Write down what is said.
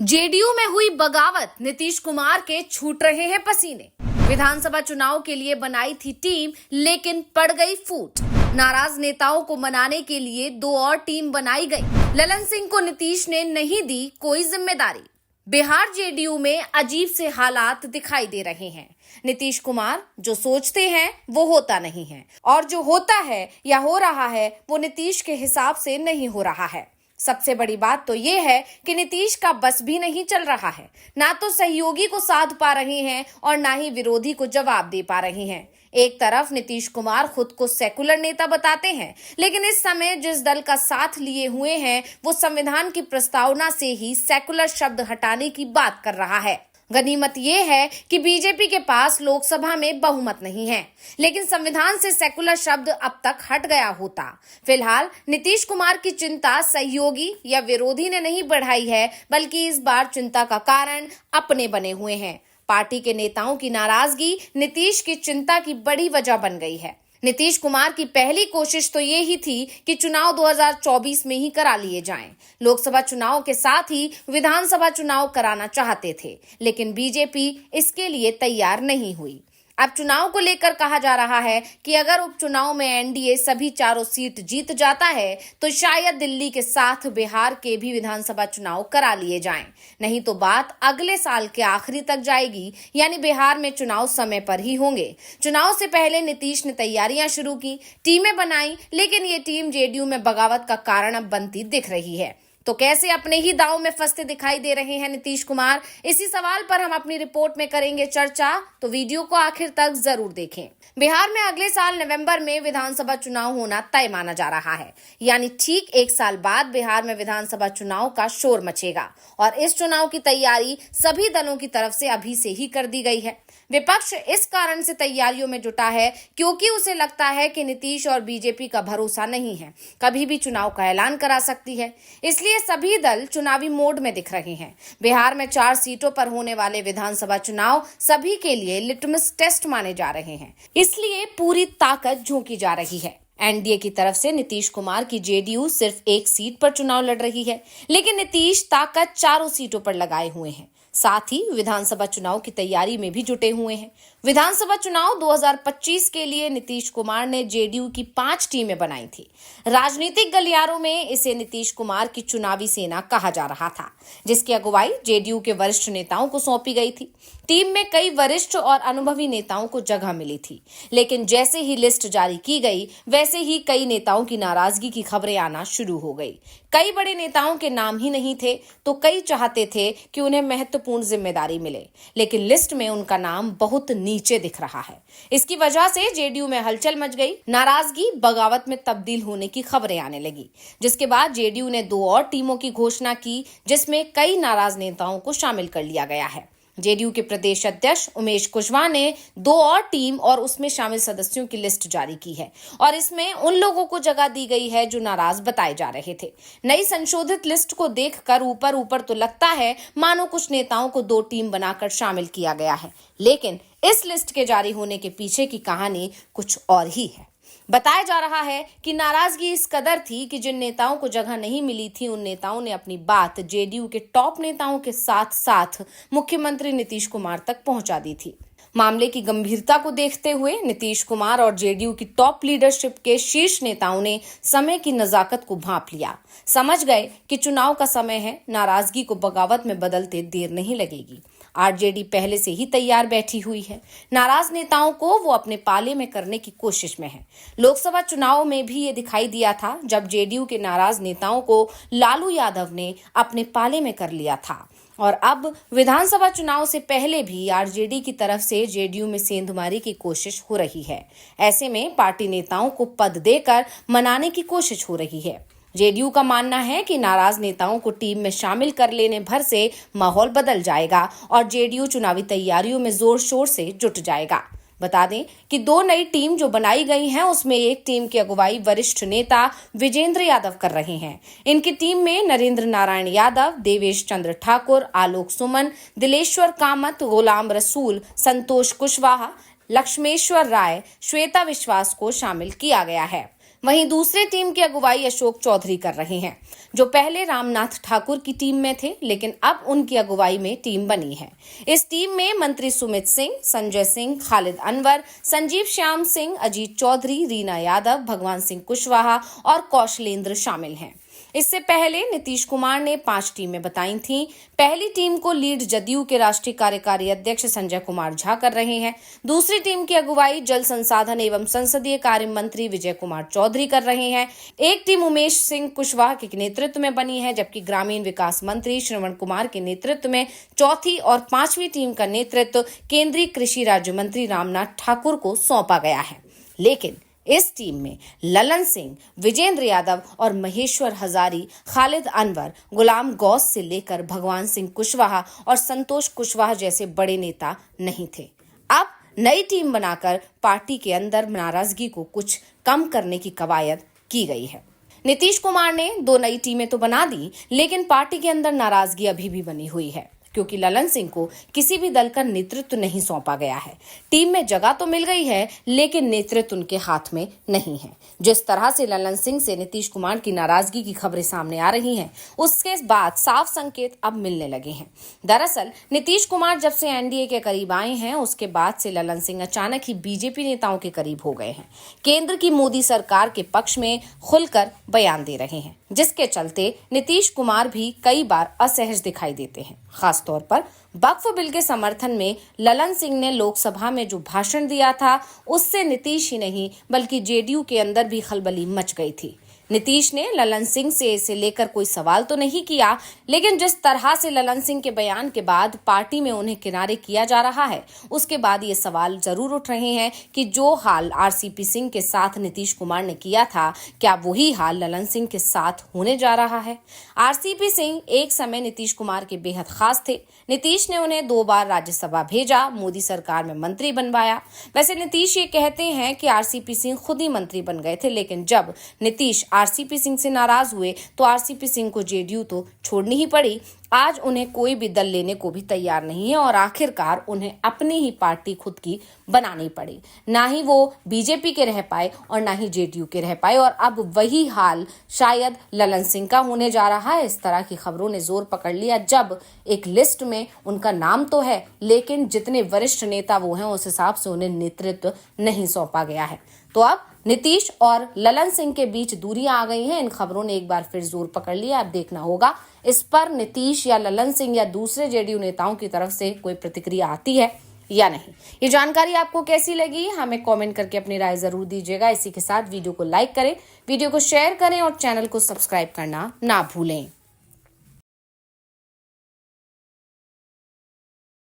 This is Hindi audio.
जेडीयू में हुई बगावत, नीतीश कुमार के छूट रहे हैं पसीने। विधानसभा चुनाव के लिए बनाई थी टीम, लेकिन पड़ गई फूट। नाराज नेताओं को मनाने के लिए दो और टीम बनाई गई। ललन सिंह को नीतीश ने नहीं दी कोई जिम्मेदारी। बिहार जेडीयू में अजीब से हालात दिखाई दे रहे हैं। नीतीश कुमार जो सोचते हैं वो होता नहीं है, और जो होता है या हो रहा है वो नीतीश के हिसाब से नहीं हो रहा है। सबसे बड़ी बात तो ये है कि नीतीश का बस भी नहीं चल रहा है। ना तो सहयोगी को साध पा रहे हैं और ना ही विरोधी को जवाब दे पा रहे हैं। एक तरफ नीतीश कुमार खुद को सेकुलर नेता बताते हैं, लेकिन इस समय जिस दल का साथ लिए हुए हैं वो संविधान की प्रस्तावना से ही सेकुलर शब्द हटाने की बात कर रहा है। गनीमत यह है कि बीजेपी के पास लोकसभा में बहुमत नहीं है, लेकिन संविधान से सेकुलर शब्द अब तक हट गया होता। फिलहाल नीतीश कुमार की चिंता सहयोगी या विरोधी ने नहीं बढ़ाई है, बल्कि इस बार चिंता का कारण अपने बने हुए हैं। पार्टी के नेताओं की नाराजगी नीतीश की चिंता की बड़ी वजह बन गई है। नीतीश कुमार की पहली कोशिश तो ये ही थी कि चुनाव 2024 में ही करा लिए जाएं। लोकसभा चुनाव के साथ ही विधानसभा चुनाव कराना चाहते थे, लेकिन बीजेपी इसके लिए तैयार नहीं हुई। अब चुनाव को लेकर कहा जा रहा है कि अगर उपचुनाव में एनडीए सभी चारों सीट जीत जाता है तो शायद दिल्ली के साथ बिहार के भी विधानसभा चुनाव करा लिए जाएं। नहीं तो बात अगले साल के आखिरी तक जाएगी, यानी बिहार में चुनाव समय पर ही होंगे। चुनाव से पहले नीतीश ने तैयारियां शुरू की, टीमें बनाई, लेकिन ये टीम जेडीयू में बगावत का कारण अब बनती दिख रही है। तो कैसे अपने ही दांव में फंसते दिखाई दे रहे हैं नीतीश कुमार? इसी सवाल पर हम अपनी रिपोर्ट में करेंगे चर्चा, तो वीडियो को आखिर तक जरूर देखें। बिहार में अगले साल नवंबर में विधानसभा चुनाव होना तय माना जा रहा है, यानी ठीक एक साल बाद बिहार में विधानसभा चुनाव का शोर मचेगा, और इस चुनाव की तैयारी सभी दलों की तरफ से अभी से ही कर दी गई है। विपक्ष इस कारण से तैयारियों में जुटा है क्योंकि उसे लगता है कि नीतीश और बीजेपी का भरोसा नहीं है, कभी भी चुनाव का ऐलान करा सकती है। इसलिए सभी दल चुनावी मोड में दिख रहे हैं। बिहार में 4 सीटों पर होने वाले विधानसभा चुनाव सभी के लिए लिटमस टेस्ट माने जा रहे हैं, इसलिए पूरी ताकत झोंकी जा रही है। एनडीए की तरफ से नीतीश कुमार की जेडीयू सिर्फ एक सीट पर चुनाव लड़ रही है, लेकिन नीतीश ताकत चारों सीटों पर लगाए हुए हैं। साथ ही विधानसभा चुनाव की तैयारी में भी जुटे हुए हैं। विधानसभा चुनाव 2025 के लिए नीतीश कुमार ने जेडीयू की 5 टीमें बनाई थी। राजनीतिक गलियारों में इसे नीतीश कुमार की चुनावी सेना कहा जा रहा था, जिसकी अगुवाई जेडीयू के वरिष्ठ नेताओं को सौंपी गई थी। टीम में कई वरिष्ठ और अनुभवी नेताओं को जगह मिली थी, लेकिन जैसे ही लिस्ट जारी की गई वैसे ही कई नेताओं की नाराजगी की खबरें आना शुरू हो गई। कई बड़े नेताओं के नाम ही नहीं थे, तो कई चाहते थे कि उन्हें महत्वपूर्ण जिम्मेदारी मिले, लेकिन लिस्ट में उनका नाम बहुत नीचे दिख रहा है। इसकी वजह से जेडीयू में हलचल मच गई। नाराजगी बगावत में तब्दील होने की खबरें आने लगी, जिसके बाद जेडीयू ने 2 और टीमों की घोषणा की, जिसमें कई नाराज नेताओं को शामिल कर लिया गया है। जेडीयू के प्रदेश अध्यक्ष उमेश कुशवाहा ने 2 और टीम और उसमें शामिल सदस्यों की लिस्ट जारी की है, और इसमें उन लोगों को जगह दी गई है जो नाराज बताए जा रहे थे। नई संशोधित लिस्ट को देखकर ऊपर तो लगता है मानो कुछ नेताओं को 2 टीम बनाकर शामिल किया गया है, लेकिन इस लिस्ट के जारी होने के पीछे की कहानी कुछ और ही है। बताया जा रहा है कि नाराजगी इस कदर थी कि जिन नेताओं को जगह नहीं मिली थी उन नेताओं ने अपनी बात जेडीयू के टॉप नेताओं के साथ साथ मुख्यमंत्री नीतीश कुमार तक पहुंचा दी थी। मामले की गंभीरता को देखते हुए नीतीश कुमार और जेडीयू की टॉप लीडरशिप के शीर्ष नेताओं ने समय की नजाकत को भांप लिया। समझ गए कि चुनाव का समय है, नाराजगी को बगावत में बदलते देर नहीं लगेगी। आरजेडी पहले से ही तैयार बैठी हुई है। नाराज नेताओं को वो अपने पाले में करने की कोशिश में है। लोकसभा चुनाव में भी ये दिखाई दिया था, जब जेडीयू के नाराज नेताओं को लालू यादव ने अपने पाले में कर लिया था, और अब विधानसभा चुनाव से पहले भी आरजेडी की तरफ से जेडीयू में सेंधमारी की कोशिश हो रही है। ऐसे में पार्टी नेताओं को पद देकर मनाने की कोशिश हो रही है। जेडीयू का मानना है कि नाराज नेताओं को टीम में शामिल कर लेने भर से माहौल बदल जाएगा और जेडीयू चुनावी तैयारियों में जोर शोर से जुट जाएगा। बता दें कि 2 नई टीम जो बनाई गई हैं उसमें एक टीम की अगुवाई वरिष्ठ नेता विजेंद्र यादव कर रहे हैं। इनकी टीम में नरेंद्र नारायण यादव, देवेश चंद्र ठाकुर, आलोक सुमन, दिलेश्वर कामत, गुलाम रसूल, संतोष कुशवाहा, लक्ष्मेश्वर राय, श्वेता विश्वास को शामिल किया गया है। वहीं दूसरी टीम की अगुवाई अशोक चौधरी कर रहे हैं, जो पहले रामनाथ ठाकुर की टीम में थे, लेकिन अब उनकी अगुवाई में टीम बनी है। इस टीम में मंत्री सुमित सिंह, संजय सिंह, खालिद अनवर, संजीव श्याम सिंह, अजीत चौधरी, रीना यादव, भगवान सिंह कुशवाहा और कौशलेंद्र शामिल हैं। इससे पहले नीतीश कुमार ने 5 टीमें बताई थीं। पहली टीम को लीड जदयू के राष्ट्रीय कार्यकारी अध्यक्ष संजय कुमार झा कर रहे हैं। दूसरी टीम की अगुवाई जल संसाधन एवं संसदीय कार्य मंत्री विजय कुमार चौधरी कर रहे हैं। एक टीम उमेश सिंह कुशवाहा के नेतृत्व में बनी है, जबकि ग्रामीण विकास मंत्री श्रवण कुमार के नेतृत्व में चौथी और 5वीं टीम का नेतृत्व केंद्रीय कृषि राज्य मंत्री रामनाथ ठाकुर को सौंपा गया है। लेकिन इस टीम में ललन सिंह, विजेंद्र यादव और महेश्वर हजारी, खालिद अनवर, गुलाम गौस से लेकर भगवान सिंह कुशवाहा और संतोष कुशवाहा जैसे बड़े नेता नहीं थे। अब नई टीम बनाकर पार्टी के अंदर नाराजगी को कुछ कम करने की कवायद की गई है। नीतीश कुमार ने 2 नई टीमें तो बना दी, लेकिन पार्टी के अंदर नाराजगी अभी भी बनी हुई है, क्योंकि ललन सिंह को किसी भी दल का नेतृत्व नहीं सौंपा गया है। टीम में जगह तो मिल गई है, लेकिन नेतृत्व उनके हाथ में नहीं है। जिस तरह से ललन सिंह से नीतीश कुमार की नाराजगी की खबरें सामने आ रही हैं, उसके बाद साफ संकेत अब मिलने लगे हैं। दरअसल नीतीश कुमार जब से एनडीए के करीब आए हैं, उसके बाद से ललन सिंह अचानक ही बीजेपी नेताओं के करीब हो गए हैं। केंद्र की मोदी सरकार के पक्ष में खुलकर बयान दे रहे हैं, जिसके चलते नीतीश कुमार भी कई बार असहज दिखाई देते हैं। खासतौर पर वक्फ बिल के समर्थन में ललन सिंह ने लोकसभा में जो भाषण दिया था, उससे नीतीश ही नहीं बल्कि जेडीयू के अंदर भी खलबली मच गई थी। नीतीश ने ललन सिंह से इसे लेकर कोई सवाल तो नहीं किया, लेकिन जिस तरह से ललन सिंह के बयान के बाद पार्टी में उन्हें किनारे किया जा रहा है, उसके बाद ये सवाल जरूर उठ रहे हैं कि जो हाल आरसीपी सिंह के साथ नीतीश कुमार ने किया था, क्या वही हाल ललन सिंह के साथ होने जा रहा है। आरसीपी सिंह एक समय नीतीश कुमार के बेहद खास थे। नीतीश ने उन्हें 2 बार राज्यसभा भेजा, मोदी सरकार में मंत्री बनवाया। वैसे नीतीश ये कहते हैं कि आरसीपी सिंह खुद ही मंत्री बन गए थे, लेकिन जब नीतीश आरसीपी सिंह से नाराज हुए तो आरसीपी सिंह को जेडीयू तो छोड़नी ही पड़ी। आज उन्हें कोई भी दल लेने को भी तैयार नहीं है और आखिरकार उन्हें अपनी ही पार्टी खुद की बनानी पड़ी। ना ही वो बीजेपी के रह पाए और ना ही जेडीयू के रह पाए, और अब वही हाल शायद ललन सिंह का होने जा रहा है। इस तरह की खबरों ने जोर पकड़ लिया जब एक लिस्ट में उनका नाम तो है, लेकिन जितने वरिष्ठ नेता वो हैं, उस हिसाब से उन्हें नेतृत्व नहीं सौंपा गया है। तो अब नीतीश और ललन सिंह के बीच दूरियां आ गई हैं। इन खबरों ने एक बार फिर जोर पकड़ लिया। अब देखना होगा इस पर नीतीश या ललन सिंह या दूसरे जेडीयू नेताओं की तरफ से कोई प्रतिक्रिया आती है या नहीं। ये जानकारी आपको कैसी लगी, हमें कमेंट करके अपनी राय जरूर दीजिएगा। इसी के साथ वीडियो को लाइक करें, वीडियो को शेयर करें और चैनल को सब्सक्राइब करना ना भूलें।